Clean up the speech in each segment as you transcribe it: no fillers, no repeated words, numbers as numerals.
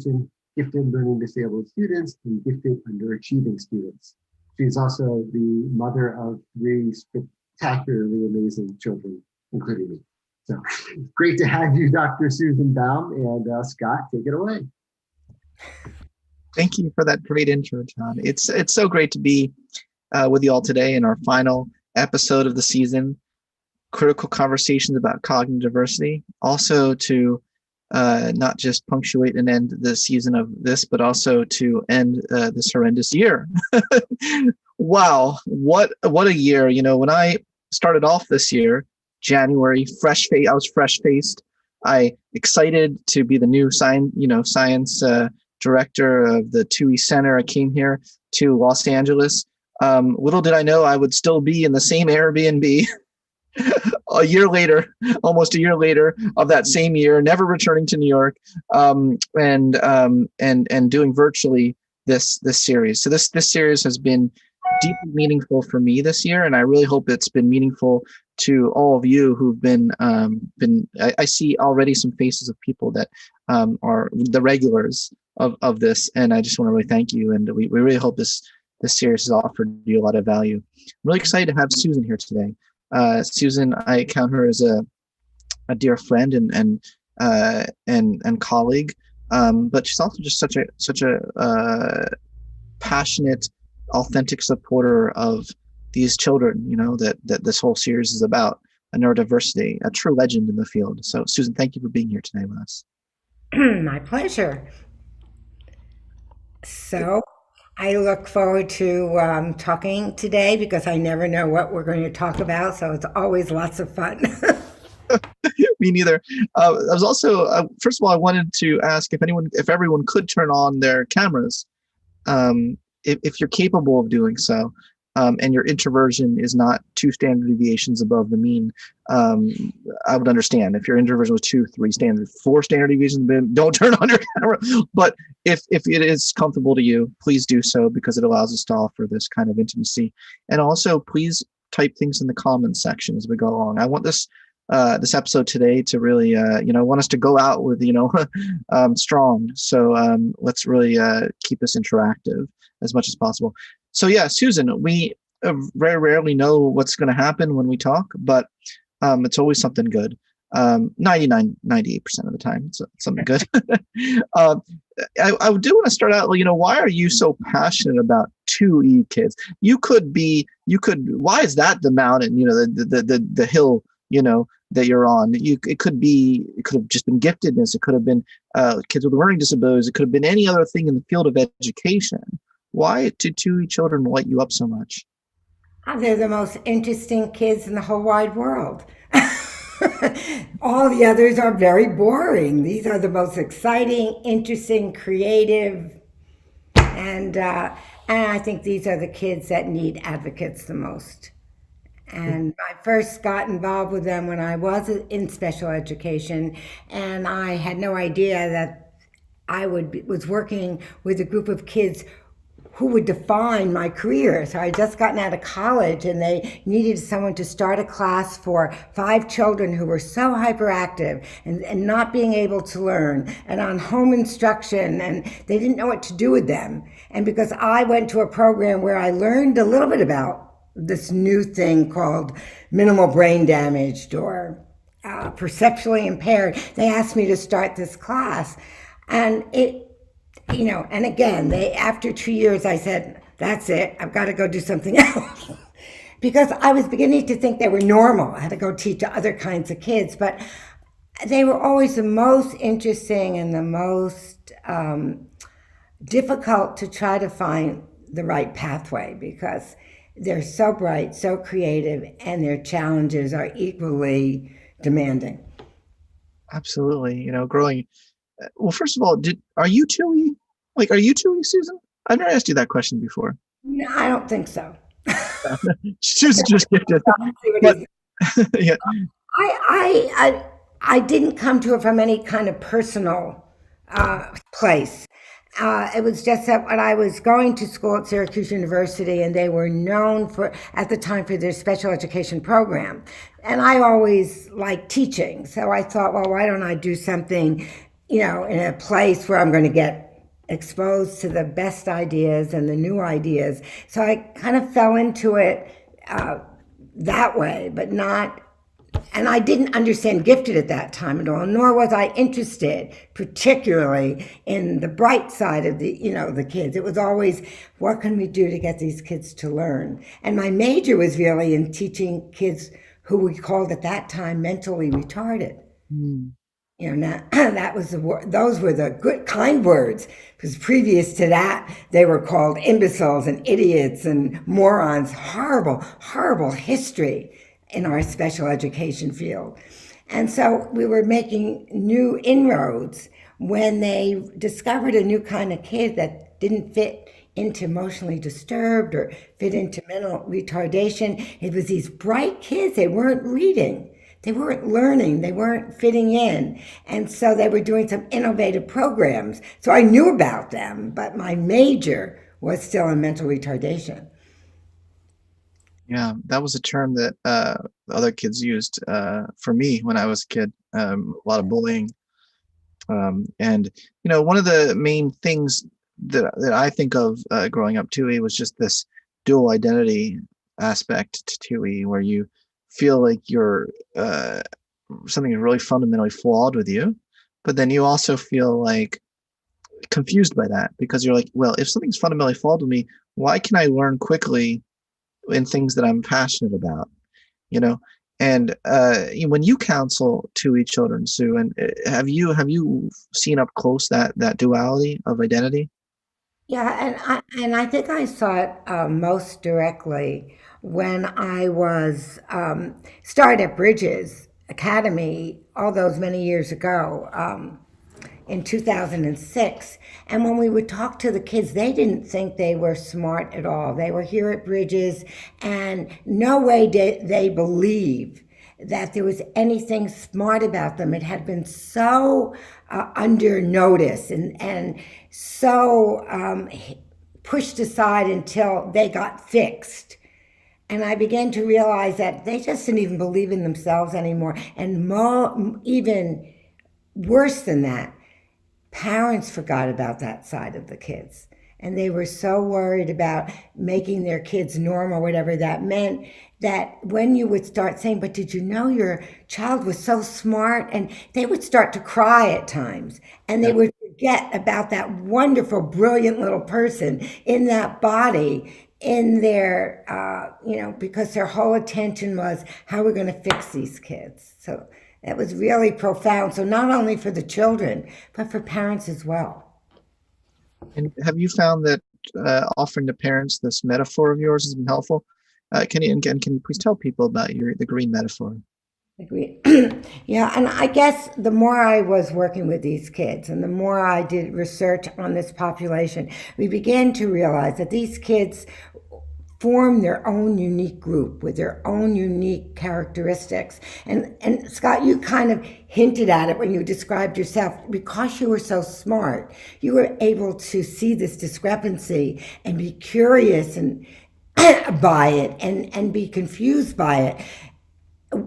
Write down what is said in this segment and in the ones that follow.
mentioned gifted learning disabled students and gifted underachieving students. She's also the mother of 3 spectacularly amazing children, including me. So great to have you, Dr. Susan Baum, and Scott, take it away. Thank you for that great intro, John. It's so great to be with you all today in our final episode of the season, critical conversations about cognitive diversity. Also to not just punctuate and end the season of this, but also to end this horrendous year. Wow, what a year! You know, when I started off this year, January, I was fresh-faced. I excited to be the new science director of the TUI Center. I came here to Los Angeles. Little did I know I would still be in the same Airbnb almost a year later of that same year, never returning to New York, and doing virtually this series. So this series has been deeply meaningful for me this year, and I really hope it's been meaningful to all of you who've been. I see already some faces of people that are the regulars of this, and I just want to really thank you. And we really hope this series has offered you a lot of value. I'm really excited to have Susan here today. Susan, I count her as a dear friend and colleague, but she's also just such a passionate, authentic supporter of these children. You know that this whole series is about, a neurodiversity, a true legend in the field. So, Susan, thank you for being here today with us. My pleasure. So I look forward to talking today because I never know what we're going to talk about. So it's always lots of fun. Me neither. I was also, first of all, I wanted to ask if everyone could turn on their cameras, if you're capable of doing so, and your introversion is not 2 standard deviations above the mean. I would understand if your introversion was 2, 3 standard, 4 standard deviations, don't turn on your camera. But if it is comfortable to you, please do so, because it allows us to offer this kind of intimacy. And also, please type things in the comments section as we go along. I want this episode today to really, I want us to go out with, strong. So let's really keep this interactive as much as possible. So yeah, Susan, we very rarely know what's going to happen when we talk, but it's always something good. 98% of the time, it's something good. I do want to start out, why are you so passionate about 2E kids? Why is that the mountain, the hill, that you're on? It could have just been giftedness. It could have been kids with learning disabilities. It could have been any other thing in the field of education. Why do 2E children light you up so much? They're the most interesting kids in the whole wide world. All the others are very boring. These are the most exciting, interesting, creative, and I think these are the kids that need advocates the most. And I first got involved with them when I was in special education, and I had no idea that I was working with a group of kids who would define my career. So I had just gotten out of college, and they needed someone to start a class for 5 children who were so hyperactive and not being able to learn, and on home instruction, and they didn't know what to do with them. And because I went to a program where I learned a little bit about this new thing called minimal brain damaged or perceptually impaired, they asked me to start this class. And and again, after 2 years, I said, that's it, I've got to go do something else. Because I was beginning to think they were normal. I had to go teach other kinds of kids, but they were always the most interesting and the most difficult to try to find the right pathway, because they're so bright, so creative, and their challenges are equally demanding. Absolutely. Growing. Well, first of all, are you 2E? Are you 2E, Susan? I've never asked you that question before. No, I don't think so. Susan just gifted. But, yeah. I didn't come to it from any kind of personal place. It was just that when I was going to school at Syracuse University, and they were known at the time for their special education program. And I always liked teaching. So I thought, well, why don't I do something in a place where I'm going to get exposed to the best ideas and the new ideas. So I kind of fell into it that way, but not. And I didn't understand gifted at that time at all, nor was I interested particularly in the bright side of the kids. It was always, what can we do to get these kids to learn? And my major was really in teaching kids who we called at that time mentally retarded. Mm. Now that was those were the good, kind words, because previous to that, they were called imbeciles and idiots and morons. Horrible, horrible history in our special education field. And so we were making new inroads when they discovered a new kind of kid that didn't fit into emotionally disturbed or fit into mental retardation. It was these bright kids. They weren't reading. They weren't learning. They weren't fitting in. And so they were doing some innovative programs. So I knew about them, but my major was still in mental retardation. Yeah, that was a term that other kids used for me when I was a kid. A lot of bullying, and one of the main things that I think of growing up too, was just this dual identity aspect to TUI, where you feel like you're something is really fundamentally flawed with you, but then you also feel like confused by that, because you're like, well, if something's fundamentally flawed with me, why can I learn quickly in things that I'm passionate about, and when you counsel TUI children, Sue, and have you seen up close that duality of identity? Yeah, and I think I saw it most directly when I was started at Bridges Academy all those many years ago. In 2006. And when we would talk to the kids, they didn't think they were smart at all. They were here at Bridges, and no way did they believe that there was anything smart about them. It had been so under notice and so pushed aside until they got fixed. And I began to realize that they just didn't even believe in themselves anymore. And even worse than that, parents forgot about that side of the kids. And they were so worried about making their kids normal, whatever that meant, that when you would start saying, but did you know your child was so smart? And they would start to cry at times. And they would forget about that wonderful, brilliant little person in that body, in their, because their whole attention was, how are we going to fix these kids? So that was really profound. So not only for the children, but for parents as well. And have you found that offering to parents this metaphor of yours has been helpful? Can you please tell people about the green metaphor? Agree. Yeah, and I guess the more I was working with these kids and the more I did research on this population, we began to realize that these kids form their own unique group with their own unique characteristics. And Scott, you kind of hinted at it when you described yourself. Because you were so smart, you were able to see this discrepancy and be curious and by it and be confused by it.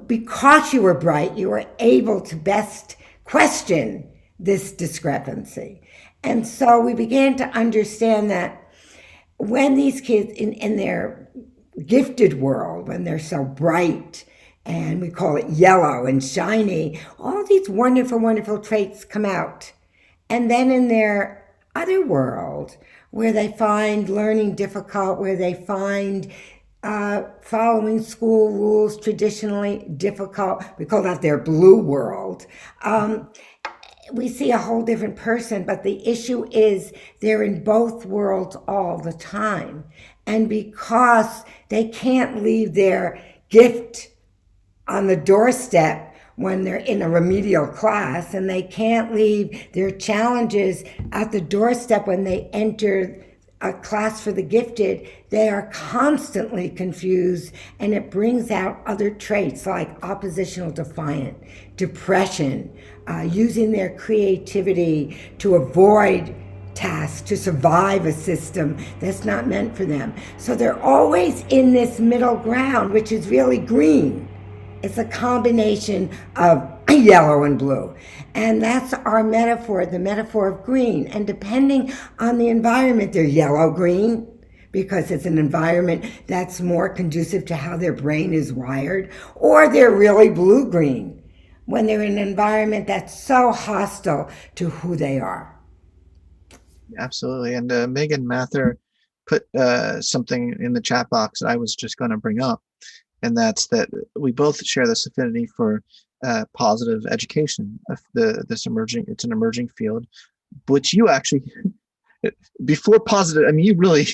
Because you were bright, you were able to best question this discrepancy. And so we began to understand that when these kids in their gifted world, when they're so bright, and we call it yellow and shiny, all these wonderful, wonderful traits come out. And then in their other world, where they find learning difficult, where they find following school rules traditionally difficult, we call that their blue world. We see a whole different person, but the issue is they're in both worlds all the time. And because they can't leave their gift on the doorstep when they're in a remedial class, and they can't leave their challenges at the doorstep when they enter a class for the gifted, they are constantly confused, and it brings out other traits like oppositional defiant, depression, using their creativity to avoid tasks, to survive a system that's not meant for them. So they're always in this middle ground, which is really green. It's a combination of yellow and blue. And that's our metaphor, the metaphor of green. And depending on the environment, they're yellow-green because it's an environment that's more conducive to how their brain is wired, or they're really blue-green when they're in an environment that's so hostile to who they are. Absolutely. And Megan Mather put something in the chat box that I was just going to bring up. And that's that we both share this affinity for positive education. It's an emerging field, which you actually, before positive, I mean, you really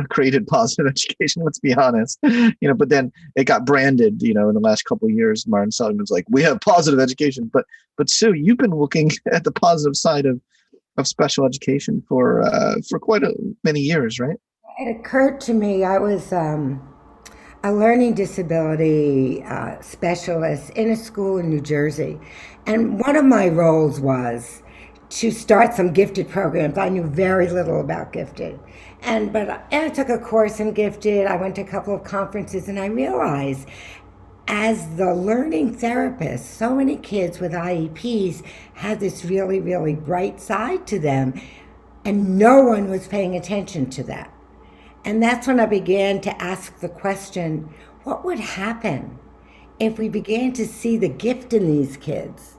created positive education, let's be honest, but then it got branded, in the last couple of years. Martin Seligman's like, we have positive education, but Sue, you've been looking at the positive side of special education for quite many years, right? It occurred to me, I was a learning disability specialist in a school in New Jersey. And one of my roles was to start some gifted programs. I knew very little about gifted. And I took a course in gifted. I went to a couple of conferences, and I realized as the learning therapist, so many kids with IEPs had this really, really bright side to them, and no one was paying attention to that. And that's when I began to ask the question, what would happen if we began to see the gift in these kids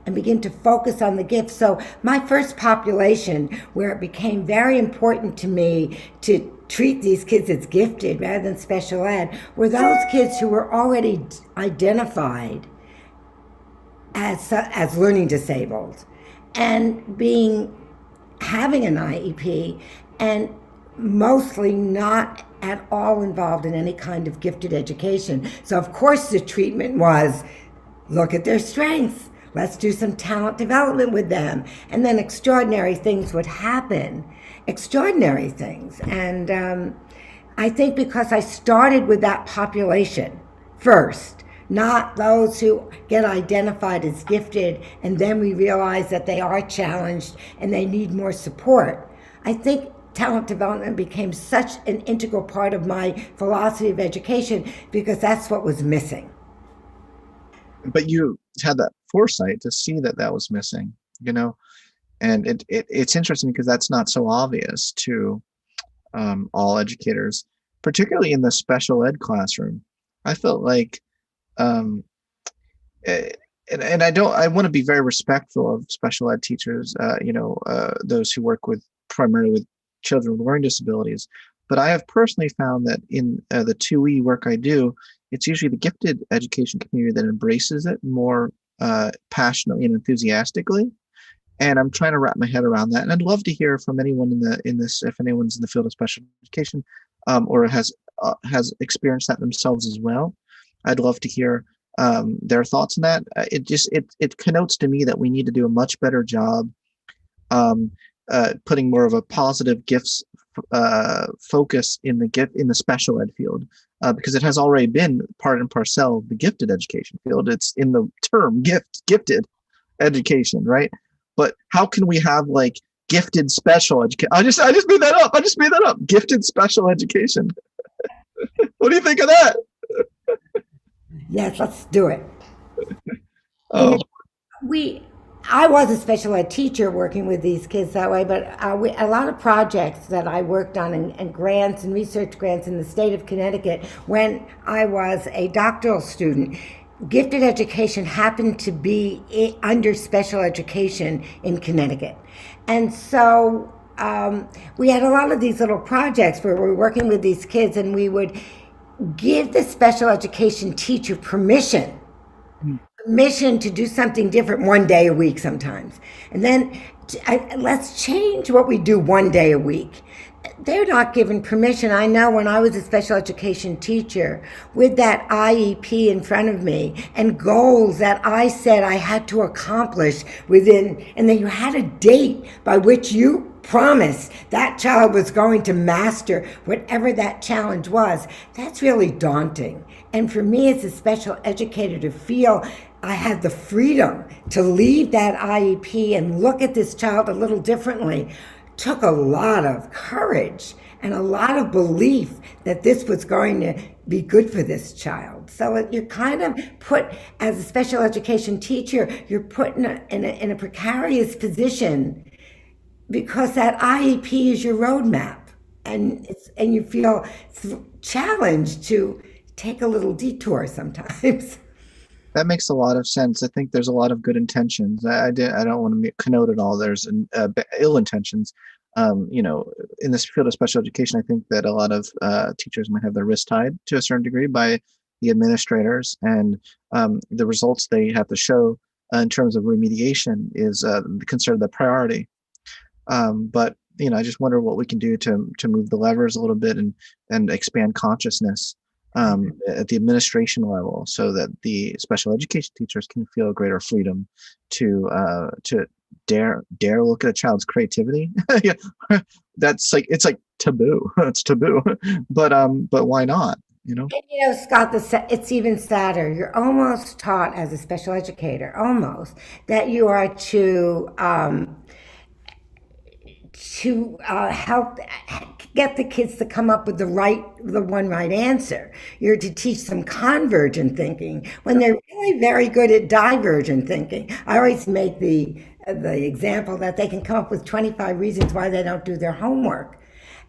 and begin to focus on the gift? So my first population, where it became very important to me to treat these kids as gifted rather than special ed, were those kids who were already identified as learning disabled and having an IEP, and mostly not at all involved in any kind of gifted education. So of course the treatment was, look at their strengths, let's do some talent development with them, and then extraordinary things would happen. Extraordinary things. And I think because I started with that population first, not those who get identified as gifted and then we realize that they are challenged and they need more support, I think talent development became such an integral part of my philosophy of education because that's what was missing. But you had that foresight to see that was missing, and it's interesting because that's not so obvious to all educators, particularly in the special ed classroom. I felt like, and I want to be very respectful of special ed teachers, those who work primarily with children with learning disabilities. But I have personally found that in the 2E work I do, it's usually the gifted education community that embraces it more passionately and enthusiastically. And I'm trying to wrap my head around that. And I'd love to hear from anyone in this, if anyone's in the field of special education or has experienced that themselves as well. I'd love to hear their thoughts on that. It connotes to me that we need to do a much better job putting more of a positive gifts focus in the special ed field, because it has already been part and parcel of the gifted education field. It's in the term gifted education, right? But how can we have like gifted special education? I just made that up. Gifted special education. What do you think of that? Yes, let's do it. Oh. I was a special ed teacher working with these kids that way, but a lot of projects that I worked on and grants and research grants in the state of Connecticut when I was a doctoral student, gifted education happened to be under special education in Connecticut. And so we had a lot of these little projects where we were working with these kids, and we would give the special education teacher permission to do something different one day a week sometimes. And then let's change what we do one day a week. They're not given permission. I know when I was a special education teacher with that IEP in front of me and goals that I said I had to accomplish within, and then you had a date by which you promised that child was going to master whatever that challenge was, that's really daunting. And for me as a special educator to feel I had the freedom to leave that IEP and look at this child a little differently took a lot of courage and a lot of belief that this was going to be good for this child. So you're kind of put, as a special education teacher, you're put in a precarious position because that IEP is your roadmap, and you feel challenged to take a little detour sometimes. That makes a lot of sense. I think there's a lot of good intentions. I don't want to connote it all. There's ill intentions. In this field of special education, I think that a lot of teachers might have their wrist tied to a certain degree by the administrators, and the results they have to show in terms of remediation is considered the priority. But I just wonder what we can do to move the levers a little bit and expand consciousness at the administration level, so that the special education teachers can feel greater freedom to dare look at a child's creativity. Yeah, that's like, it's like taboo. It's taboo, but why not? And Scott, it's even sadder. You're almost taught as a special educator, almost, that you are to help get the kids to come up with the one right answer. You're to teach them convergent thinking when they're really very good at divergent thinking. I always make the example that they can come up with 25 reasons why they don't do their homework.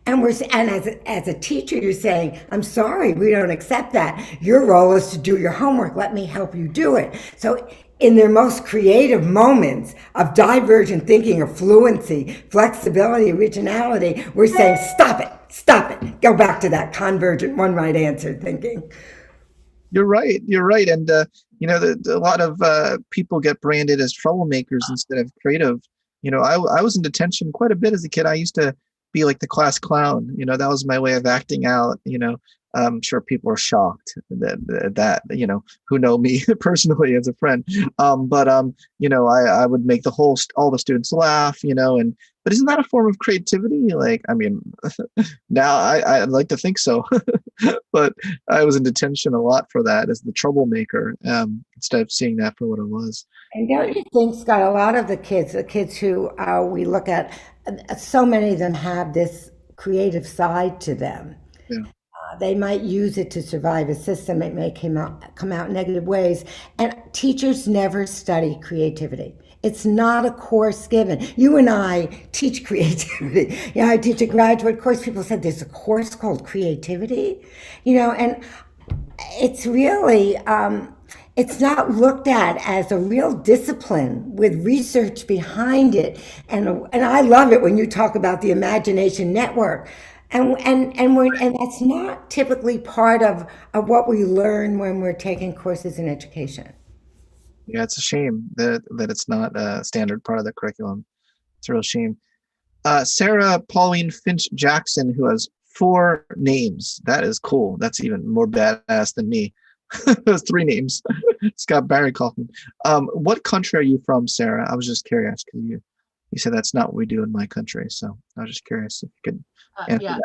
And as a teacher, you're saying, I'm sorry, we don't accept that. Your role is to do your homework. Let me help you do it. So in their most creative moments of divergent thinking, of fluency, flexibility, originality, we're saying, stop it, go back to that convergent one right answer thinking. You're right. And, a lot of people get branded as troublemakers instead of creative. I was in detention quite a bit as a kid. I used to be like the class clown. That was my way of acting out. I'm sure people are shocked that who know me personally as a friend. But I would make all the students laugh, but isn't that a form of creativity? Like, I mean, now I'd like to think so, but I was in detention a lot for that as the troublemaker, instead of seeing that for what it was. And don't you think, Scott, a lot of the kids who we look at, so many of them have this creative side to them. Yeah. They might use it to survive a system. It may come out negative ways. And teachers never study creativity. It's not a course given. You and I teach creativity. I teach a graduate course. People said there's a course called creativity, and it's really, it's not looked at as a real discipline with research behind it. And I love it when you talk about the imagination network. And that's not typically part of what we learn when we're taking courses in education. Yeah, it's a shame that it's not a standard part of the curriculum. It's a real shame. Sarah Pauline Finch Jackson, who has 4 names. That is cool. That's even more badass than me. Has 3 names. Scott Barry Kaufman. What country are you from, Sarah? I was just curious because you said that's not what we do in my country. So I was just curious if you could. Yeah,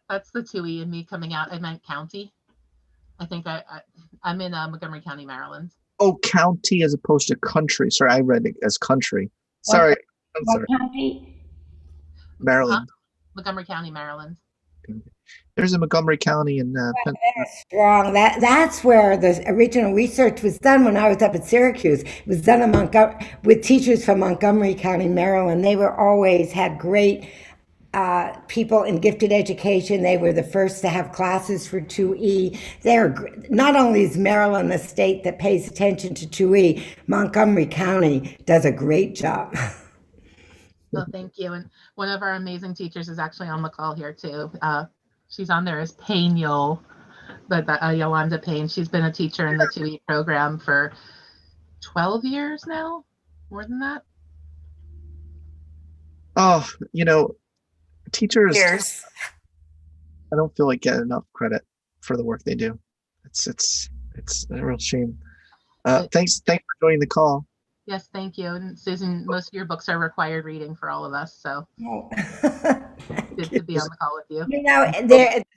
that's the TUI in me coming out. I meant county. I think I'm in Montgomery County, Maryland. Oh, county as opposed to country. Sorry, I read it as country. Sorry. I'm sorry. County? Maryland. Montgomery County, Maryland. There's a Montgomery County in That's strong. That's where the original research was done when I was up at Syracuse. It was done with teachers from Montgomery County, Maryland. They were always had great people in gifted education. They were the first to have classes for 2E. Not only is Maryland a state that pays attention to 2E, Montgomery County does a great job. Well, thank you. And one of our amazing teachers is actually on the call here too. She's on there as Payne Yole, but Yolanda Payne. She's been a teacher in the 2E program for 12 years now, more than that. Oh, teachers, I don't feel like get enough credit for the work they do. It's a real shame. Thanks for joining the call. Yes, thank you. And Susan, most of your books are required reading for all of us, so good to be on the call with you.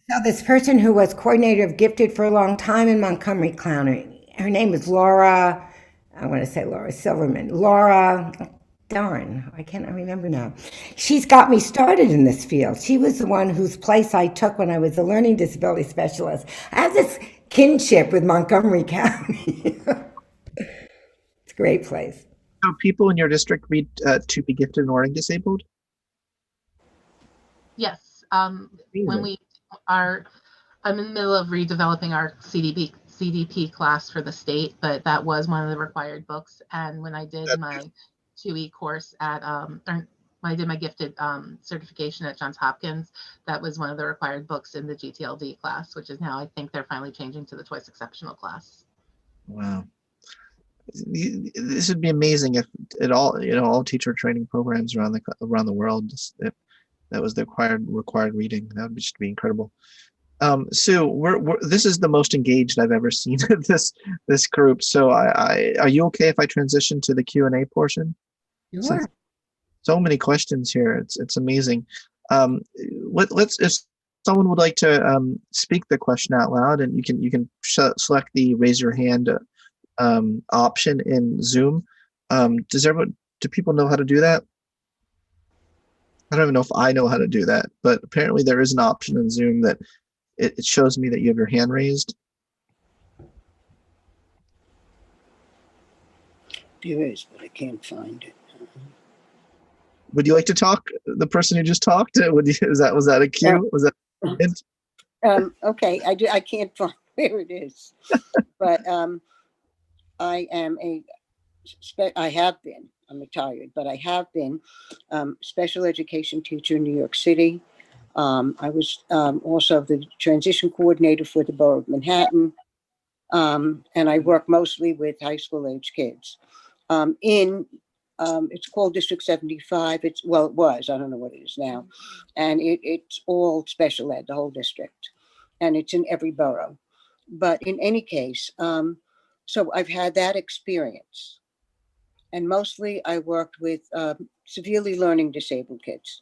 So this person who was coordinator of Gifted for a long time in Montgomery County, her name is Laura. I want to say Laura Silverman. Laura, darn, I can't remember now. She's got me started in this field. She was the one whose place I took when I was a learning disability specialist. I have this kinship with Montgomery County. It's a great place. So people in your district read To Be Gifted and Wired Disabled? Yes. When we are, I'm in the middle of redeveloping our CDP class for the state, but that was one of the required books. And when I did my 2E course at, when I did my gifted certification at Johns Hopkins, that was one of the required books in the GTLD class, which is now, I think they're finally changing to the Twice Exceptional class. Wow. This would be amazing if it all, all teacher training programs around the world, if that was the required reading. That would just be incredible. Sue, this is the most engaged I've ever seen this group. So are you okay if I transition to the Q&A portion? Sure. So many questions here. It's amazing. If someone would like to speak the question out loud, and you can select the raise your hand option in Zoom. Do people know how to do that? I don't even know if I know how to do that, but apparently there is an option in Zoom that it shows me that you have your hand raised. There is, but I can't find it. Would you like to talk? The person who just talked? Was that a cue? Was that a hint? Okay, I can't find where it is, but I am I'm retired, but I have been special education teacher in New York City. I was also the transition coordinator for the borough of Manhattan. And I work mostly with high school age kids. It's called District 75. It was, I don't know what it is now. And it's all special ed, the whole district. And it's in every borough. But in any case, so I've had that experience. And mostly I worked with severely learning disabled kids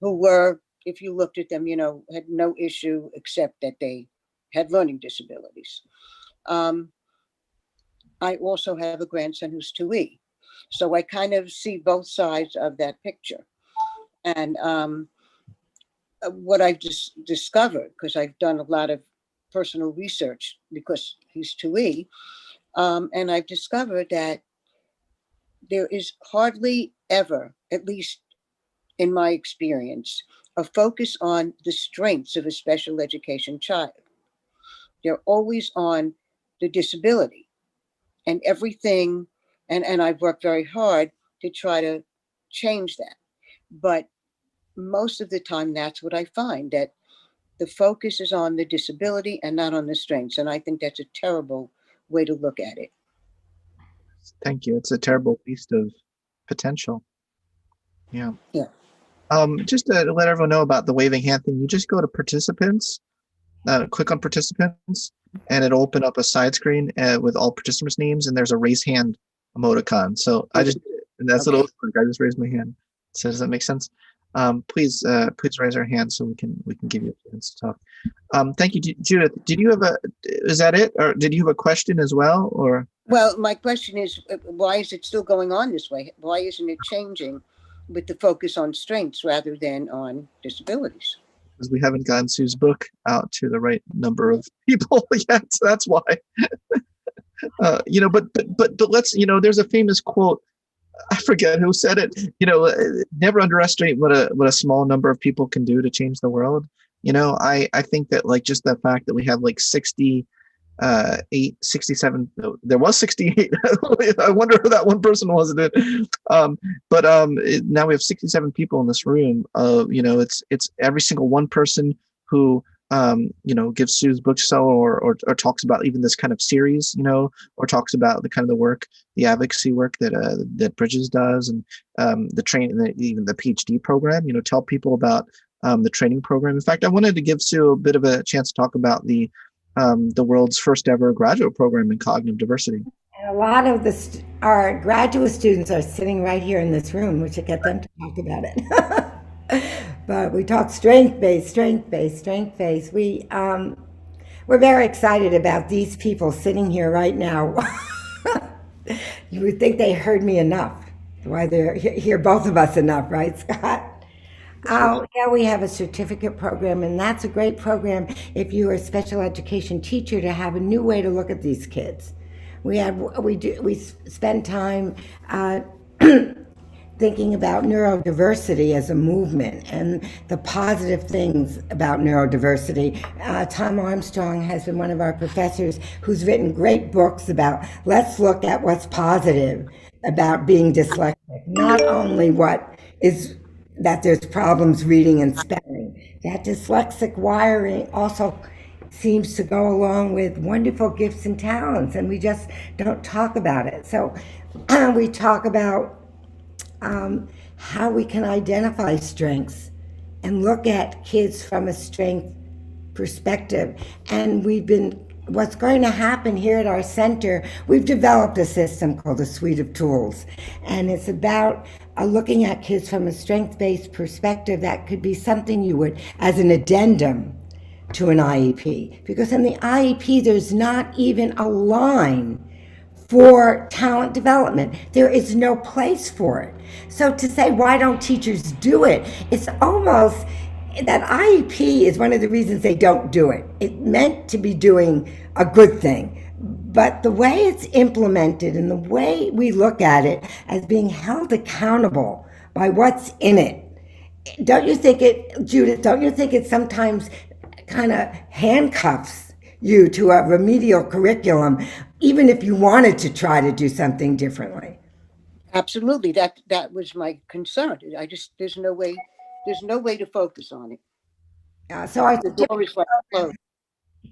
who were, if you looked at them, had no issue except that they had learning disabilities. I also have a grandson who's 2E. So I kind of see both sides of that picture. And what I've just discovered, because I've done a lot of personal research because he's 2E, and I've discovered that there is hardly ever, at least in my experience, a focus on the strengths of a special education child. They're always on the disability and everything. And I've worked very hard to try to change that. But most of the time, that's what I find, that the focus is on the disability and not on the strengths. And I think that's a terrible way to look at it. Thank you. It's a terrible waste of potential. Yeah. Yeah. Just to let everyone know about the waving hand thing, you just go to participants, click on participants, and it'll open up a side screen with all participants' names, and there's a raise hand emoticon. So I just, and that's okay. I just raised my hand. So does that make sense? Please raise your hand so we can give you a chance to talk. Thank you, Judith. Did you have is that it, or did you have a question as well, or? Well, my question is, why is it still going on this way? Why isn't it changing with the focus on strengths rather than on disabilities? Because we haven't gotten Sue's book out to the right number of people yet. So that's why. But let's, there's a famous quote. I forget who said it. Never underestimate what a small number of people can do to change the world. I think that just the fact that we have 67, there was 68. I wonder who that one person was. Now we have 67 people in this room. It's every single one person who gives Sue's book or talks about even this kind of series, or talks about the work, the advocacy work that Bridges does, and the training, even the PhD program. Tell people about the training program. In fact, I wanted to give Sue a bit of a chance to talk about the world's first ever graduate program in cognitive diversity. And a lot of our graduate students are sitting right here in this room. We should get them to talk about it. But we talk strength-based. We're very excited about these people sitting here right now. You would think they heard me enough. Why they're hear both of us enough, right, Scott? Oh, yeah, we have a certificate program, and that's a great program if you're a special education teacher to have a new way to look at these kids. We spend time thinking about neurodiversity as a movement and the positive things about neurodiversity. Tom Armstrong has been one of our professors who's written great books about let's look at what's positive about being dyslexic, not only what is that there's problems reading and spelling. That dyslexic wiring also seems to go along with wonderful gifts and talents, and we just don't talk about it. So we talk about how we can identify strengths and look at kids from a strength perspective. And what's going to happen here at our center, we've developed a system called a suite of tools. And it's about looking at kids from a strength-based perspective that could be something you would, as an addendum to an IEP. Because in the IEP, there's not even a line for talent development. There is no place for it. So to say, why don't teachers do it? It's almost that IEP is one of the reasons they don't do it. It meant to be doing a good thing. But the way it's implemented and the way we look at it as being held accountable by what's in it, don't you think it, Judith, don't you think it sometimes kind of handcuffs you to a remedial curriculum, even if you wanted to try to do something differently? Absolutely. That was my concern. There's no way to focus on it. So I The door is like closed.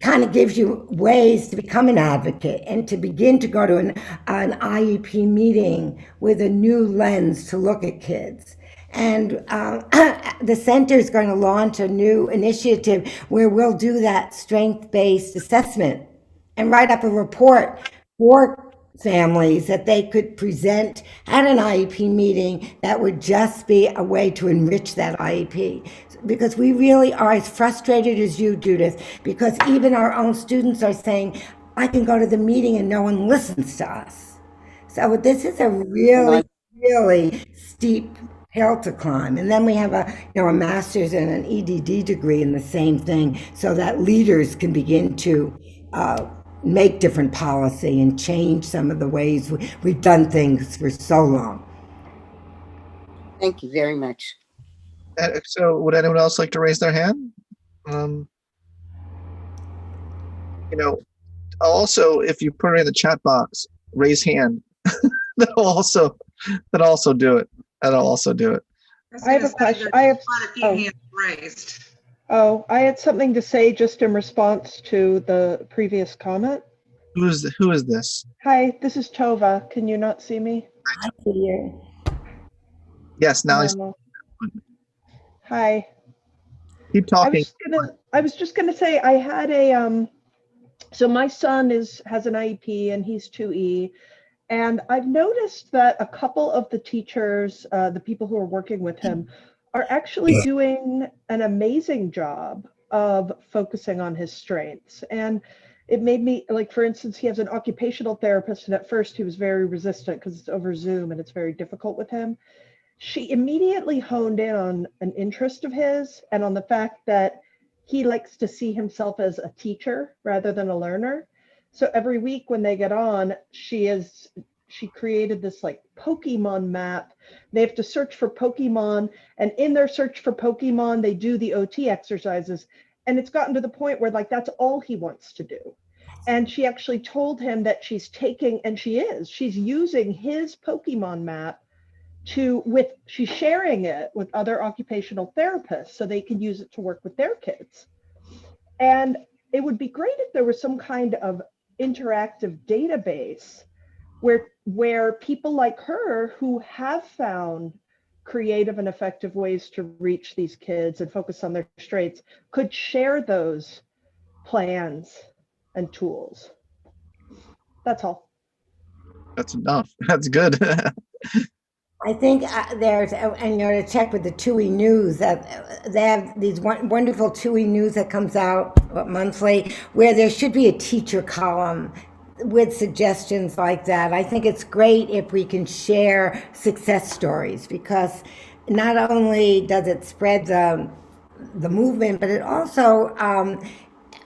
kind of gives you ways to become an advocate and to begin to go to an IEP meeting with a new lens to look at kids. And the center is going to launch a new initiative where we'll do that strength-based assessment and write up a report for families that they could present at an IEP meeting that would just be a way to enrich that IEP. Because we really are as frustrated as you, Judith, because even our own students are saying, I can go to the meeting and no one listens to us. So this is a really, really steep hill to climb. And then we have a master's and an EDD degree in the same thing so that leaders can begin to make different policy and change some of the ways we've done things for so long. Thank you very much. So would anyone else like to raise their hand? Also, if you put it in the chat box, raise hand. that'll also do it. That'll also do it. I have a question. I have quite a few hands raised. Oh, I had something to say just in response to the previous comment. Who is this? Hi, this is Tova. Can you not see me? I see you. Yes, now Hi. keep talking. I was just gonna say I had a so my son has an IEP and he's 2E, and I've noticed that a couple of the teachers, the people who are working with him, are actually doing an amazing job of focusing on his strengths. And it made me, like, for instance, he has an occupational therapist, and at first he was very resistant because it's over Zoom and it's very difficult with him. She immediately honed in on an interest of his and on the fact that he likes to see himself as a teacher rather than a learner. So every week when they get on, she created this like Pokemon map. They have to search for Pokemon, and in their search for Pokemon, they do the OT exercises. And it's gotten to the point where like that's all he wants to do. And she actually told him that she's using his Pokemon map she's sharing it with other occupational therapists so they can use it to work with their kids. And it would be great if there was some kind of interactive database where people like her who have found creative and effective ways to reach these kids and focus on their strengths could share those plans and tools. That's all. That's enough. That's good. I think there's, and to check with the TUI News, that they have these wonderful TUI News that comes out monthly, where there should be a teacher column with suggestions like that. I think it's great if we can share success stories, because not only does it spread the movement, but it also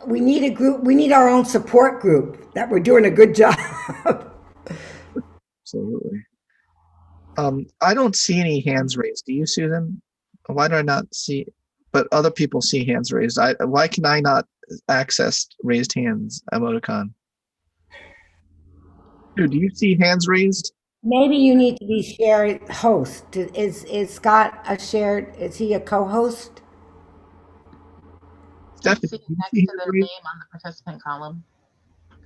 we need a group. We need our own support group that we're doing a good job. Absolutely. I don't see any hands raised. Do you, Susan? Why do I not see? But other people see hands raised. Why can I not access raised hands emoticon? Do you see hands raised? Maybe you need to be shared host. Is Scott a shared? Is he a co-host? Stephanie, See do you next see to hands the raised? name on the participant column,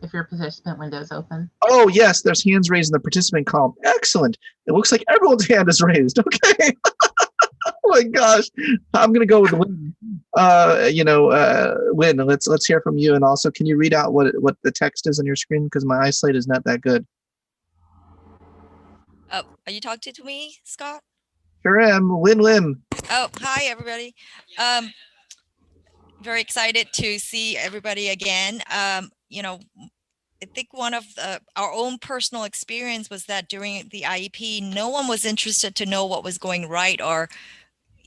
if your participant window is open. Oh, yes, there's hands raised in the participant column. Excellent. It looks like everyone's hand is raised. Okay. Oh my gosh. I'm going to go with Lynn. Lynn, let's hear from you. And also, can you read out what the text is on your screen? Because my eyesight is not that good. Oh, are you talking to me, Scott? Sure am. Lynn. Oh, hi, everybody. Very excited to see everybody again. I think one of our own personal experience was that during the IEP, no one was interested to know what was going right or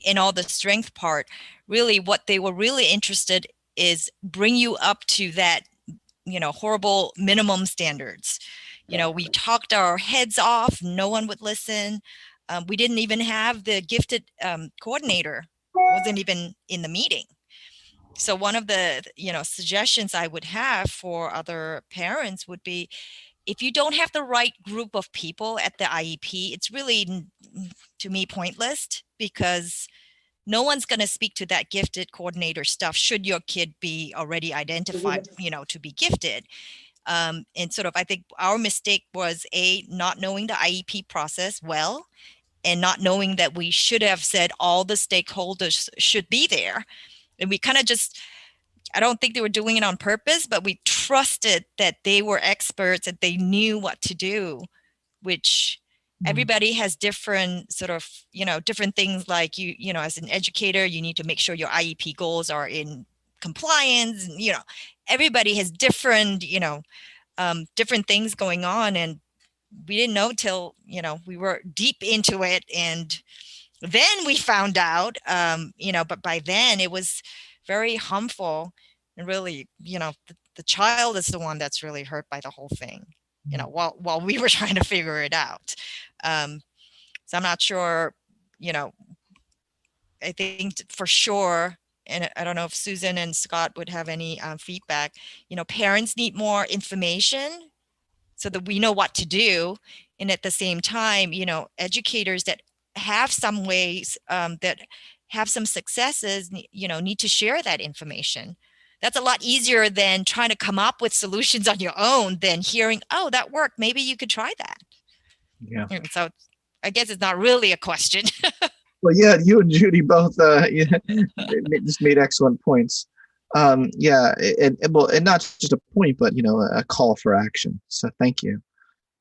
in all the strength part. Really, what they were really interested is bring you up to that, horrible minimum standards. We talked our heads off. No one would listen. We didn't even have the gifted coordinator, wasn't even in the meeting. So one of the, suggestions I would have for other parents would be, if you don't have the right group of people at the IEP, it's really, to me, pointless, because no one's going to speak to that gifted coordinator stuff should your kid be already identified, to be gifted. And sort of, I think our mistake was not knowing the IEP process well, and not knowing that we should have said all the stakeholders should be there. And we kind of just, I don't think they were doing it on purpose, but we trusted that they were experts and they knew what to do, which everybody has different sort of, different things, like as an educator, you need to make sure your IEP goals are in compliance. And, everybody has different, different things going on. And we didn't know till, we were deep into it. And then we found out, but by then it was very harmful, and really, the child is the one that's really hurt by the whole thing, while we were trying to figure it out. So I'm not sure, I think for sure, and I don't know if Susan and Scott would have any feedback, parents need more information so that we know what to do. And at the same time, educators that have some ways, that have some successes, need to share that information. That's a lot easier than trying to come up with solutions on your own, than hearing, oh, that worked, maybe you could try that. Yeah. So I guess it's not really a question. Well, yeah, you and Judy both just made excellent points. And not just a point, but a call for action. So thank you.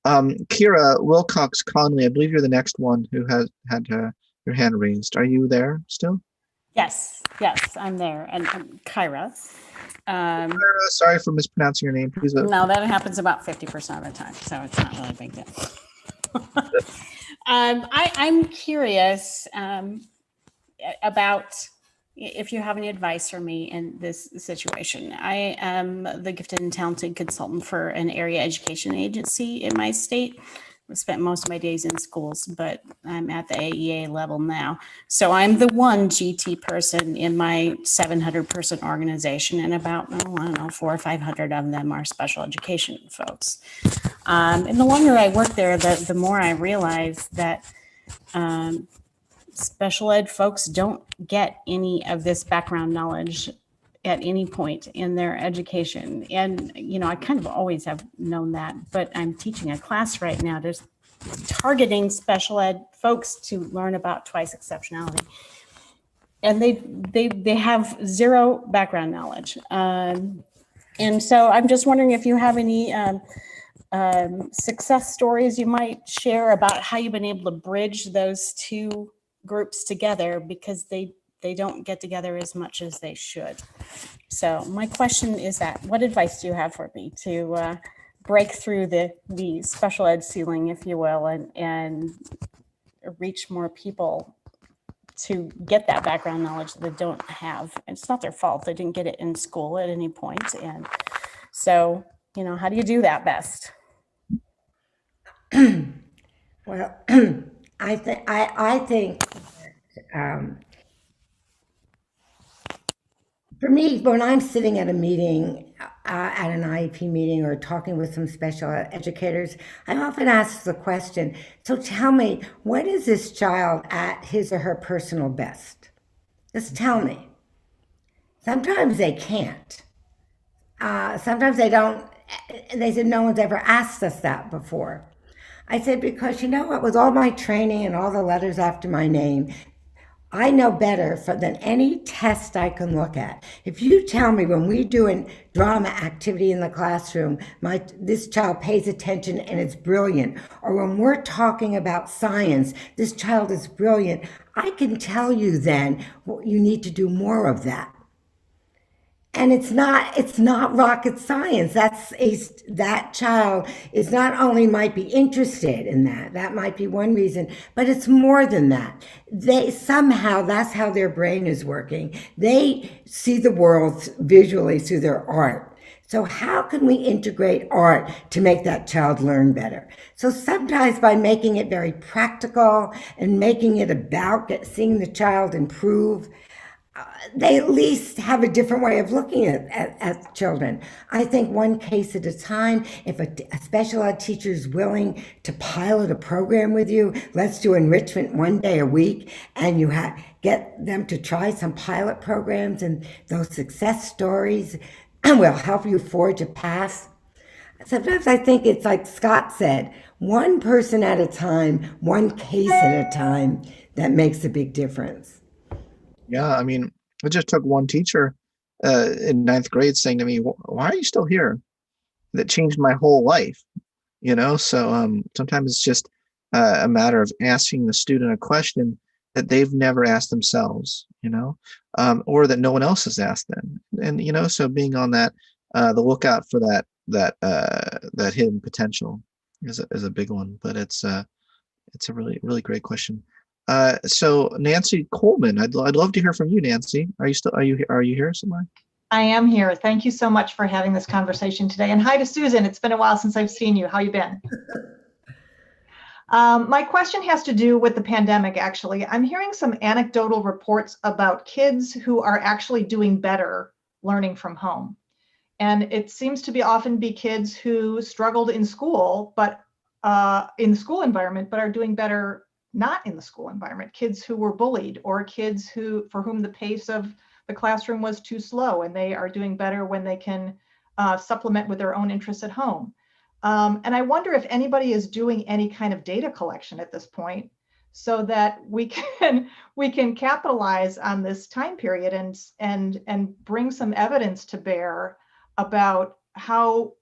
Kira Wilcox Conley, I believe you're the next one who has had your hand raised. Are you there still? Yes, I'm there. And Kyra. Kira, sorry for mispronouncing your name. Please. No, that happens about 50% of the time, so it's not really a big deal. I'm curious about if you have any advice for me in this situation. I am the gifted and talented consultant for an area education agency in my state. I spent most of my days in schools, but I'm at the AEA level now. So I'm the one GT person in my 700-person organization, and about, 400 or 500 of them are special education folks. And the longer I work there, the more I realize that special ed folks don't get any of this background knowledge at any point in their education. And, I kind of always have known that, but I'm teaching a class right now just targeting special ed folks to learn about twice exceptionality. And they have zero background knowledge. And so I'm just wondering if you have any success stories you might share about how you've been able to bridge those two groups together, because they don't get together as much as they should. So my question is that, what advice do you have for me to break through the special ed ceiling, if you will, and reach more people to get that background knowledge that they don't have. It's not their fault. They didn't get it in school at any point. And so, how do you do that best? Well, I think for me, when I'm sitting at a meeting, at an IEP meeting, or talking with some special educators, I often ask the question, so tell me, when is this child at his or her personal best? Just tell me. Sometimes they can't. Sometimes they don't. They said, no one's ever asked us that before. I said, because you know what, with all my training and all the letters after my name, I know better than any test I can look at. If you tell me when we do a drama activity in the classroom, this child pays attention and it's brilliant, or when we're talking about science, this child is brilliant, I can tell you then you need to do more of that. And it's not rocket science. That child is not only might be interested in that might be one reason, but it's more than that. Somehow that's how their brain is working. They see the world visually through their art. So how can we integrate art to make that child learn better? So sometimes by making it very practical and making it about seeing the child improve, they at least have a different way of looking at children. I think one case at a time. If a special ed teacher is willing to pilot a program with you, let's do enrichment one day a week, and you get them to try some pilot programs, and those success stories will help you forge a path. Sometimes I think it's like Scott said, one person at a time, one case at a time, that makes a big difference. Yeah, I mean, it just took one teacher in ninth grade saying to me, "Why are you still here?" That changed my whole life, So sometimes it's just a matter of asking the student a question that they've never asked themselves, or that no one else has asked them, and so being on the lookout for that hidden potential is a big one. But it's a really, really great question. So Nancy Coleman, I'd love to hear from you, Nancy. Are you here somewhere? I am here. Thank you so much for having this conversation today. And hi to Susan. It's been a while since I've seen you. How you been? My question has to do with the pandemic, actually. I'm hearing some anecdotal reports about kids who are actually doing better learning from home. And it seems to often be kids who struggled in school, but in the school environment, but are doing better not in the school environment. Kids who were bullied, or kids for whom the pace of the classroom was too slow, and they are doing better when they can supplement with their own interests at home. And I wonder if anybody is doing any kind of data collection at this point, so that we can capitalize on this time period and bring some evidence to bear about how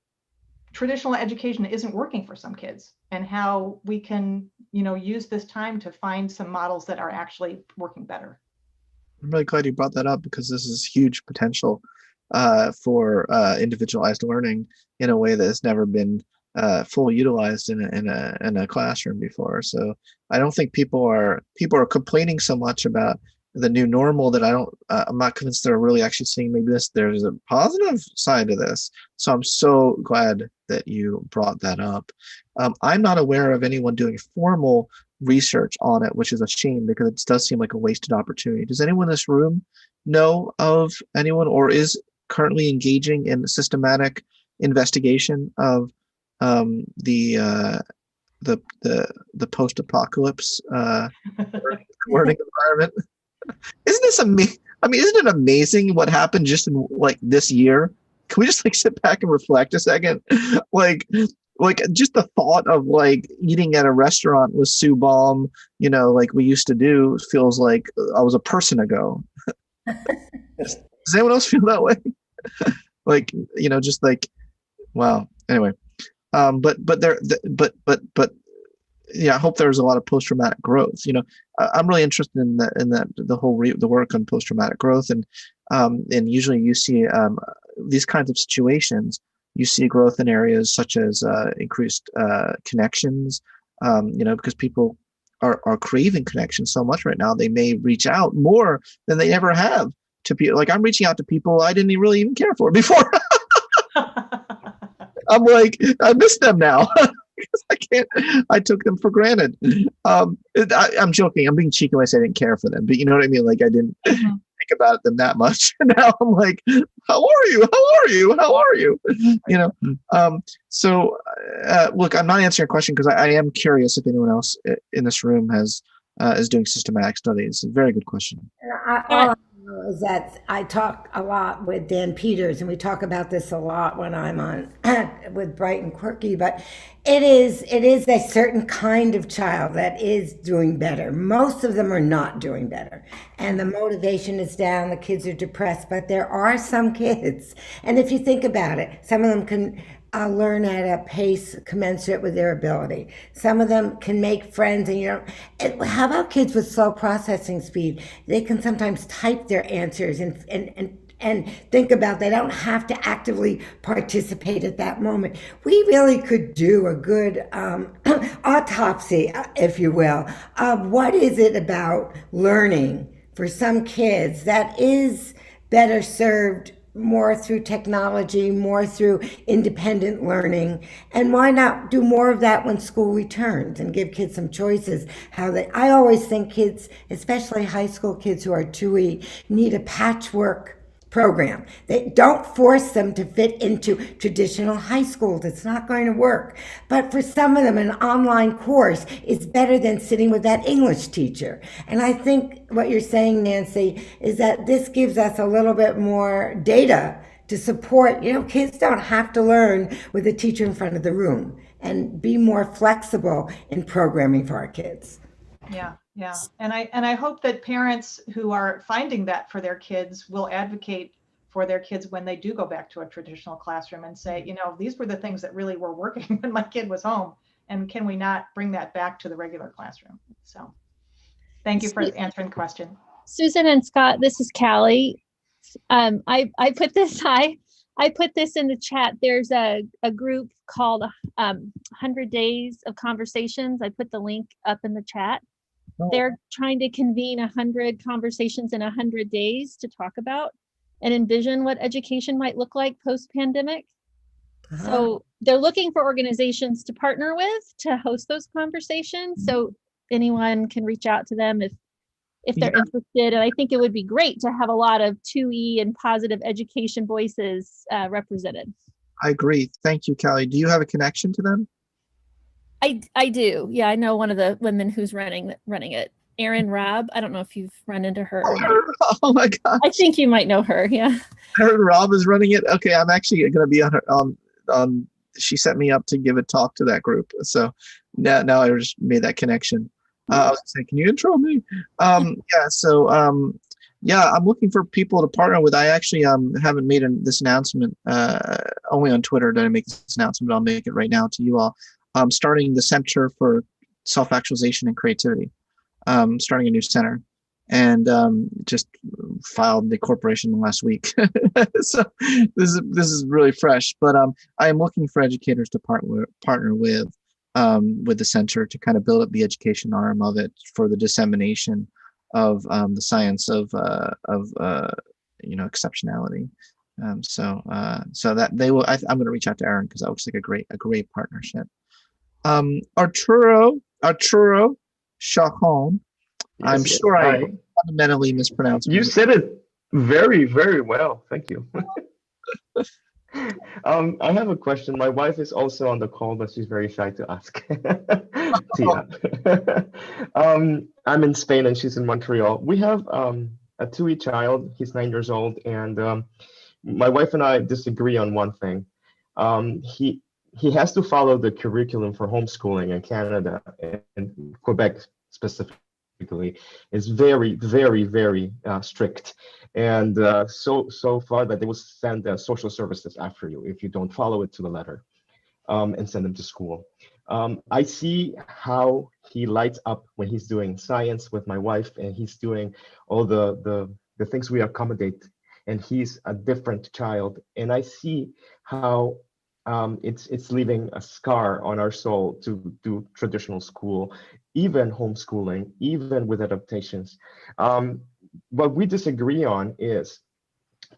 traditional education isn't working for some kids, and how we can, use this time to find some models that are actually working better. I'm really glad you brought that up, because this is huge potential for individualized learning in a way that has never been fully utilized in a classroom before. So I don't think people are complaining so much about the new normal that I'm not convinced they're really actually seeing maybe there's a positive side to this. So I'm so glad that you brought that up. I'm not aware of anyone doing formal research on it, which is a shame, because it does seem like a wasted opportunity. Does anyone in this room know of anyone, or is currently engaging in systematic investigation of the post-apocalypse learning environment? Isn't this amazing? I mean, isn't it amazing what happened just in like this year? Can we just sit back and reflect a second? Like just the thought of eating at a restaurant with Sue Baum, like we used to do, feels like I was a person ago. Does anyone else feel that way? Wow. Anyway, I hope there's a lot of post-traumatic growth. I'm really interested in the work on post-traumatic growth, and usually you see these kinds of situations you see growth in areas such as increased connections, because people are craving connection so much right now. They may reach out more than they ever have to people. Like I'm reaching out to people I didn't really even care for before. I'm like, I miss them now. Because I took them for granted. I'm joking. I'm being cheeky when I say I didn't care for them, but you know what I mean? Like I didn't think about them that much. Now I'm like, how are you? How are you? How are you? Look, I'm not answering your question because I am curious if anyone else in this room is doing systematic studies. It's a very good question. All I know is that I talk a lot with Dan Peters, and we talk about this a lot when I'm on with Bright and Quirky, but it is a certain kind of child that is doing better. Most of them are not doing better, and the motivation is down, the kids are depressed, but there are some kids, and if you think about it, some of them can learn at a pace commensurate with their ability. Some of them can make friends, and how about kids with slow processing speed? They can sometimes type their answers and think about, they don't have to actively participate at that moment. We really could do a good autopsy, if you will, of what is it about learning for some kids that is better served more through technology, more through independent learning, and why not do more of that when school returns and give kids some choices? I always think kids, especially high school kids who are 2E, need a patchwork program. They don't force them to fit into traditional high schools. It's not going to work. But for some of them, an online course is better than sitting with that English teacher. And I think what you're saying, Nancy, is that this gives us a little bit more data to support, kids don't have to learn with a teacher in front of the room, and be more flexible in programming for our kids. Yeah. And I hope that parents who are finding that for their kids will advocate for their kids when they do go back to a traditional classroom and say, these were the things that really were working when my kid was home. And can we not bring that back to the regular classroom? So thank you for answering the question. Susan and Scott, this is Callie. I put this in the chat. There's a group called 100 Days of Conversations. I put the link up in the chat. They're trying to convene 100 conversations in 100 days to talk about and envision what education might look like post-pandemic. So they're looking for organizations to partner with to host those conversations. So anyone can reach out to them if they're interested. And I think it would be great to have a lot of 2E and positive education voices represented. I agree. Thank you, Callie. Do you have a connection to them? I do. Yeah, I know one of the women who's running it. Erin Robb. I don't know if you've run into her. Oh my gosh. I think you might know her. Yeah. Erin Robb is running it. Okay, I'm actually going to be on her. She set me up to give a talk to that group. So now I just made that connection. I was saying, can you intro me? Yeah. I'm looking for people to partner with. I actually haven't made this announcement. Only on Twitter did I make this announcement, but I'll make it right now to you all. I'm starting the Center for Self-Actualization and Creativity. Starting a new center, and just filed the corporation last week. So this is really fresh. But I am looking for educators to partner with the center to kind of build up the education arm of it for the dissemination of the science of exceptionality. So that they will. I'm going to reach out to Aaron because that looks like a great partnership. Arturo Chacon. Yes, I'm sure I fundamentally mispronounced it. You said it very, very well. Thank you. I have a question. My wife is also on the call, but she's very shy to ask. I'm in Spain and she's in Montreal. We have a 2E child. He's 9 years old, and my wife and I disagree on one thing. He has to follow the curriculum for homeschooling in Canada, and Quebec specifically is very, very, very strict. And so far that they will send social services after you if you don't follow it to the letter, and send them to school. I see how he lights up when he's doing science with my wife, and he's doing all the things we accommodate, and he's a different child. And I see how it's leaving a scar on our soul to do traditional school, even homeschooling, even with adaptations. What we disagree on is,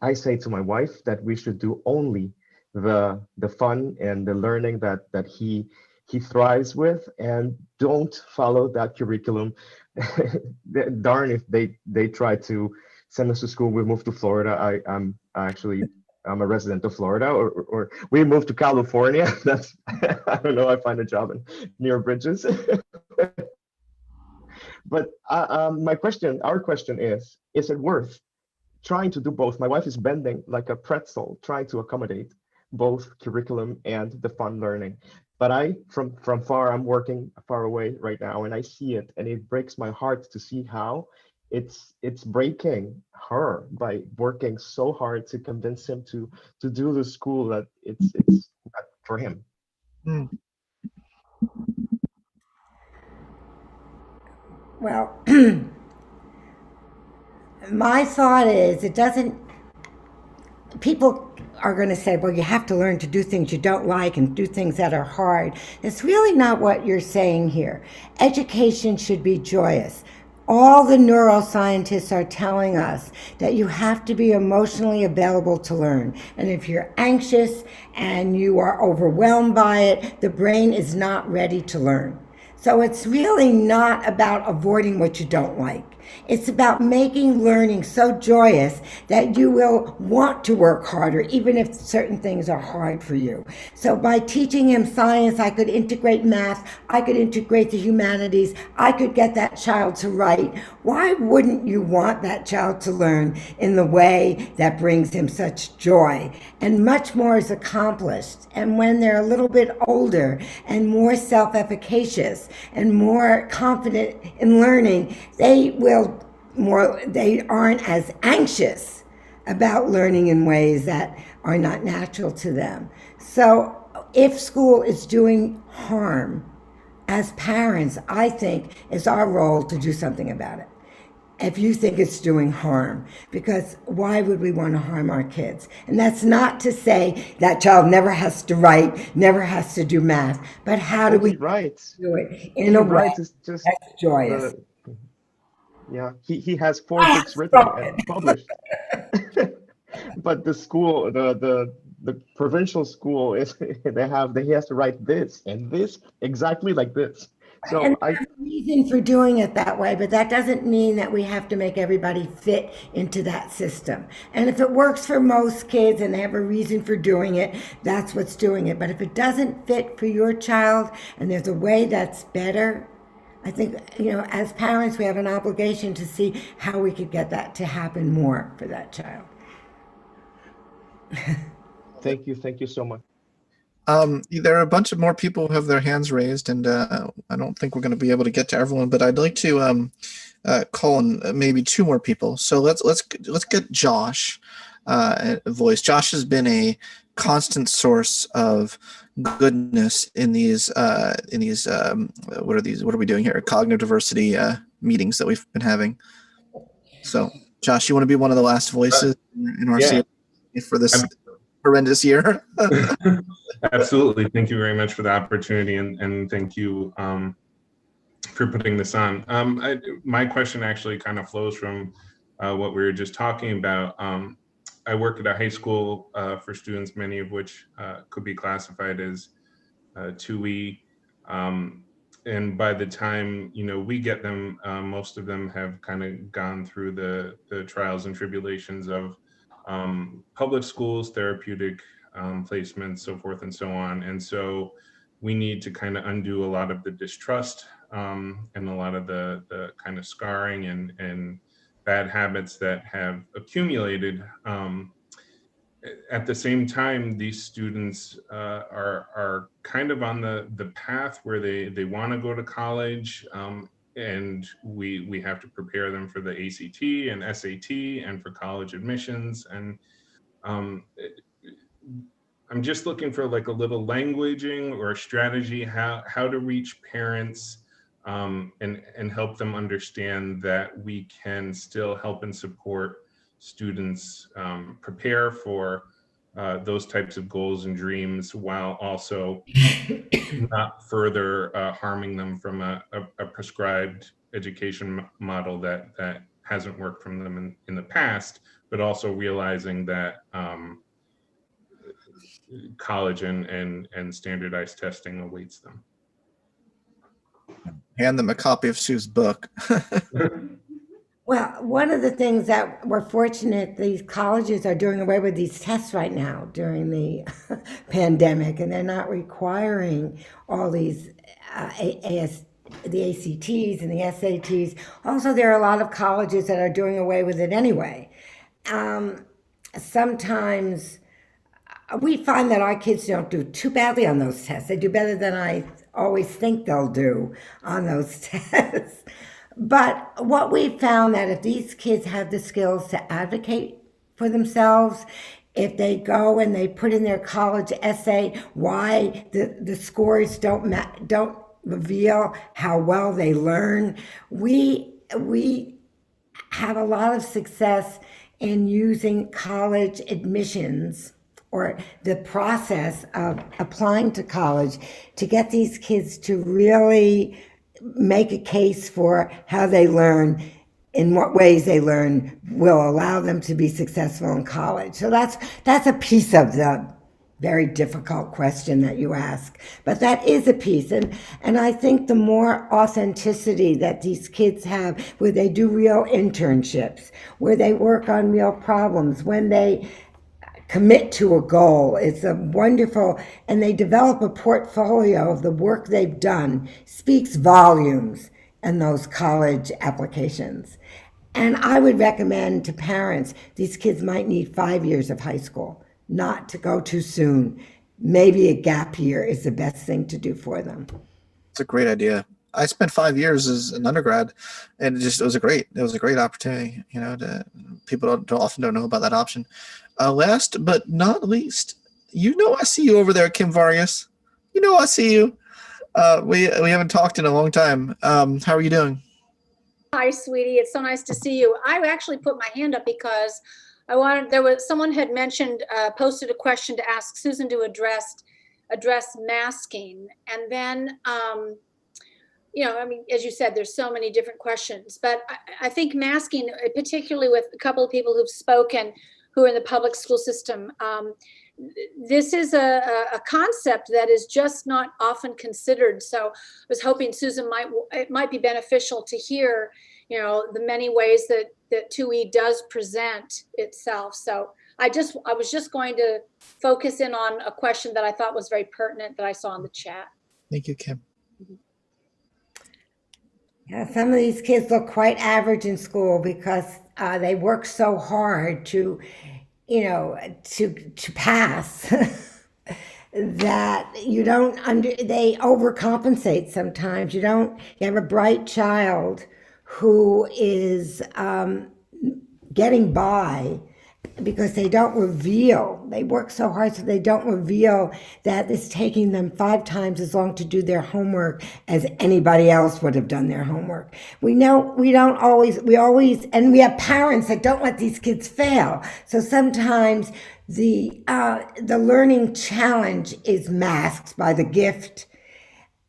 I say to my wife that we should do only the fun and the learning that he thrives with, and don't follow that curriculum. Darn if they try to send us to school. We moved to Florida. I'm a resident of Florida, or we moved to California. That's I don't know. I find a job near bridges. But our question is it worth trying to do both? My wife is bending like a pretzel, trying to accommodate both curriculum and the fun learning. But from far, I'm working far away right now, and I see it, and it breaks my heart to see how it's breaking her by working so hard to convince him to do the school that it's not for him. Mm. Well, my thought is people are going to say, well, you have to learn to do things you don't like and do things that are hard. It's really not what you're saying here. Education should be joyous. All the neuroscientists are telling us that you have to be emotionally available to learn. And if you're anxious and you are overwhelmed by it, the brain is not ready to learn. So it's really not about avoiding what you don't like. It's about making learning so joyous that you will want to work harder, even if certain things are hard for you. So by teaching him science, I could integrate math, I could integrate the humanities, I could get that child to write. Why wouldn't you want that child to learn in the way that brings him such joy? And much more is accomplished. And when they're a little bit older and more self-efficacious and more confident in learning, they aren't as anxious about learning in ways that are not natural to them. So if school is doing harm, as parents, I think it's our role to do something about it. If you think it's doing harm, because why would we want to harm our kids? And that's not to say that child never has to write, never has to do math, but how do we do it in a way that's joyous? Yeah, he has 4 books written and published. But the school, the provincial school is he has to write this and this exactly like this. So and there's a reason for doing it that way, but that doesn't mean that we have to make everybody fit into that system. And if it works for most kids and they have a reason for doing it, that's what's doing it. But if it doesn't fit for your child and there's a way that's better, I think, as parents, we have an obligation to see how we could get that to happen more for that child. Thank you so much. There are a bunch of more people who have their hands raised, and I don't think we're going to be able to get to everyone. But I'd like to call on maybe 2 more people. So let's get Josh voice. Josh has been a constant source of goodness in these what are we doing here? Cognitive diversity meetings that we've been having. So Josh, you want to be one of the last voices in our series for this horrendous year? Absolutely. Thank you very much for the opportunity, and thank you for putting this on. My question actually kind of flows from what we were just talking about. I work at a high school for students, many of which could be classified as 2E. And by the time we get them, most of them have kind of gone through the trials and tribulations of public schools, therapeutic placements, so forth and so on. And so we need to kind of undo a lot of the distrust and a lot of the kind of scarring and bad habits that have accumulated. At the same time, these students are kind of on the path where they want to go to college, and we have to prepare them for the ACT and SAT and for college admissions. And I'm just looking for like a little languaging or a strategy how to reach parents and help them understand that we can still help and support students prepare for those types of goals and dreams while also not further harming them from a prescribed education model that hasn't worked from them in the past, but also realizing that college and standardized testing awaits them. Hand them a copy of Sue's book. Well, one of the things that we're fortunate, these colleges are doing away with these tests right now during the pandemic, and they're not requiring all these the ACTs and the SATs. Also, there are a lot of colleges that are doing away with it anyway. Sometimes we find that our kids don't do too badly on those tests. They do better than I always think they'll do on those tests. But what we found that if these kids have the skills to advocate for themselves, if they go and they put in their college essay why the scores don't reveal how well they learn, we have a lot of success in using college admissions or the process of applying to college to get these kids to really make a case for how they learn, in what ways they learn will allow them to be successful in college. So that's a piece of the very difficult question that you ask, but that is a piece. And I think the more authenticity that these kids have, where they do real internships, where they work on real problems, when they commit to a goal, it's a wonderful, and they develop a portfolio of the work they've done, speaks volumes in those college applications. And I would recommend to parents, these kids might need 5 years of high school, not to go too soon. Maybe a gap year is the best thing to do for them. It's a great idea. I spent 5 years as an undergrad, and it was a great opportunity. You know, people often don't know about that option. Last but not least, I see you over there, Kim Vargas. I see you. We haven't talked in a long time. How are you doing? Hi, sweetie. It's so nice to see you. I actually put my hand up because someone had mentioned, posted a question to ask Susan to address masking, and then as you said, there's so many different questions, but I think masking, particularly with a couple of people who've spoken who are in the public school system, this is a concept that is just not often considered. So I was hoping Susan it might be beneficial to hear, the many ways that 2E does present itself. So I was just going to focus in on a question that I thought was very pertinent that I saw in the chat. Thank you, Kim. Yeah, some of these kids look quite average in school because they work so hard to pass that they overcompensate sometimes. You have a bright child who is getting by because they work so hard, so they don't reveal that it's taking them 5 times as long to do their homework as anybody else would have done their homework. We have parents that don't let these kids fail. So sometimes the learning challenge is masked by the gift,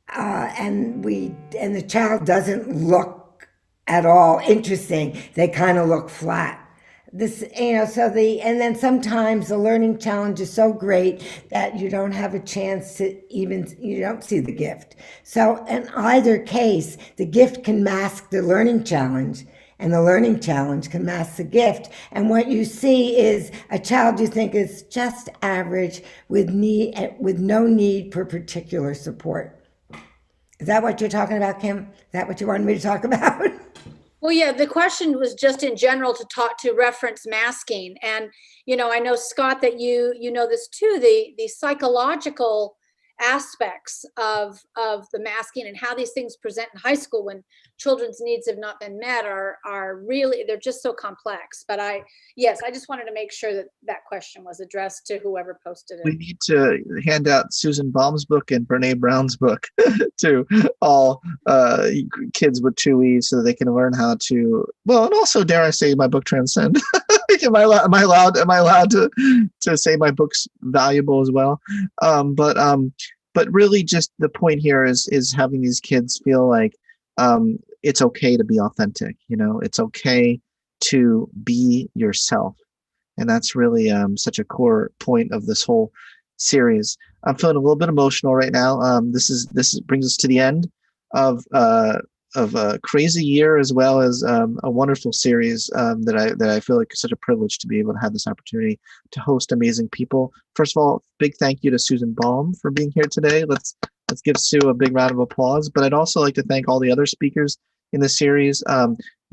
and the child doesn't look at all interesting. They kind of look flat. And then sometimes the learning challenge is so great that you don't have a chance you don't see the gift. So in either case, the gift can mask the learning challenge, and the learning challenge can mask the gift. And what you see is a child you think is just average with no need for particular support. Is that what you're talking about, Kim? Is that what you wanted me to talk about? Well, yeah, the question was just in general to reference masking. And, I know, Scott, that you know this too, the psychological aspects of the masking and how these things present in high school when children's needs have not been met are really, they're just so complex. But I just wanted to make sure that question was addressed to whoever posted it. We need to hand out Susan Baum's book and Brene Brown's book to all kids with 2E so they can learn how to, and also, dare I say, my book Transcend. Am I allowed to say my book's valuable as well? But really, just the point here is having these kids feel like it's okay to be authentic. It's okay to be yourself, and that's really such a core point of this whole series. I'm feeling a little bit emotional right now. This brings us to the end of a crazy year, as well as a wonderful series that I feel like is such a privilege to be able to have this opportunity to host amazing people. First of all, big thank you to Susan Baum for being here today. Let's give Sue a big round of applause. But I'd also like to thank all the other speakers in the series.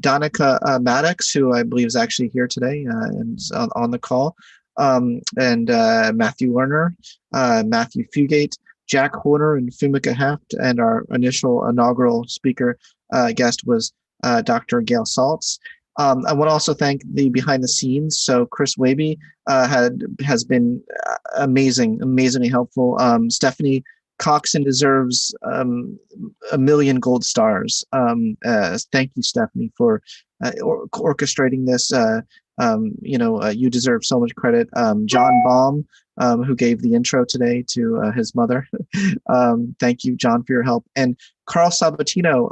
Donica Maddox, who I believe is actually here today and is on the call, and Matthew Lerner, Matthew Fugate, Jack Horner, and Fumika Heft, and our inaugural speaker guest was Dr. Gail Saltz. I want to also thank the behind the scenes. So Chris Waby has been amazingly helpful. Stephanie Coxon deserves a million gold stars. Thank you, Stephanie, for orchestrating this. You deserve so much credit. John Baum, who gave the intro today to his mother. Thank you, John, for your help. And Carl Sabatino,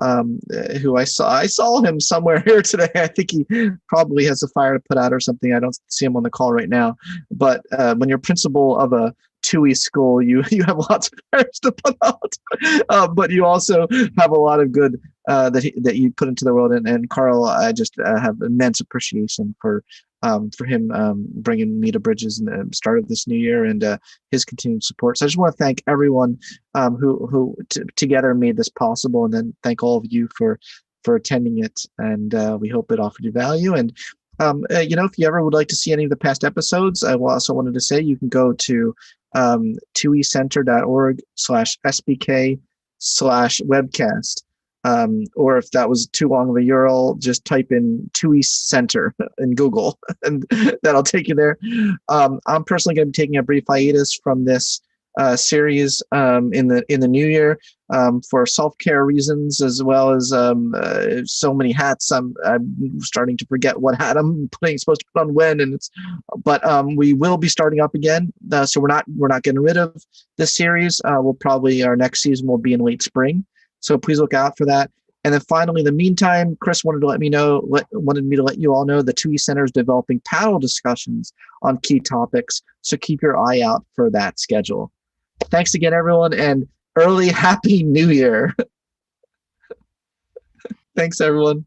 who I saw him somewhere here today. I think he probably has a fire to put out or something. I don't see him on the call right now. But when you're principal of a TUI school, you have lots of fires to put out, but you also have a lot of good that you put into the world. And Carl, I just have immense appreciation for him bringing me to Bridges in the start of this new year, and his continued support. So I just want to thank everyone who together made this possible, and then thank all of you for attending it. And we hope it offered you value. And if you ever would like to see any of the past episodes, I also wanted to say you can go to tuicenter.org/SBK/webcast. Or if that was too long of a URL, just type in TUI Center in Google, and that'll take you there. I'm personally going to be taking a brief hiatus from this series in the new year for self-care reasons, as well as so many hats. I'm starting to forget what hat I'm supposed to put on when, but we will be starting up again. So we're not getting rid of this series. Our next season will be in late spring. So please look out for that. And then finally, in the meantime, Chris wanted me to let you all know the TUI Center is developing panel discussions on key topics. So keep your eye out for that schedule. Thanks again, everyone, and early Happy New Year. Thanks, everyone.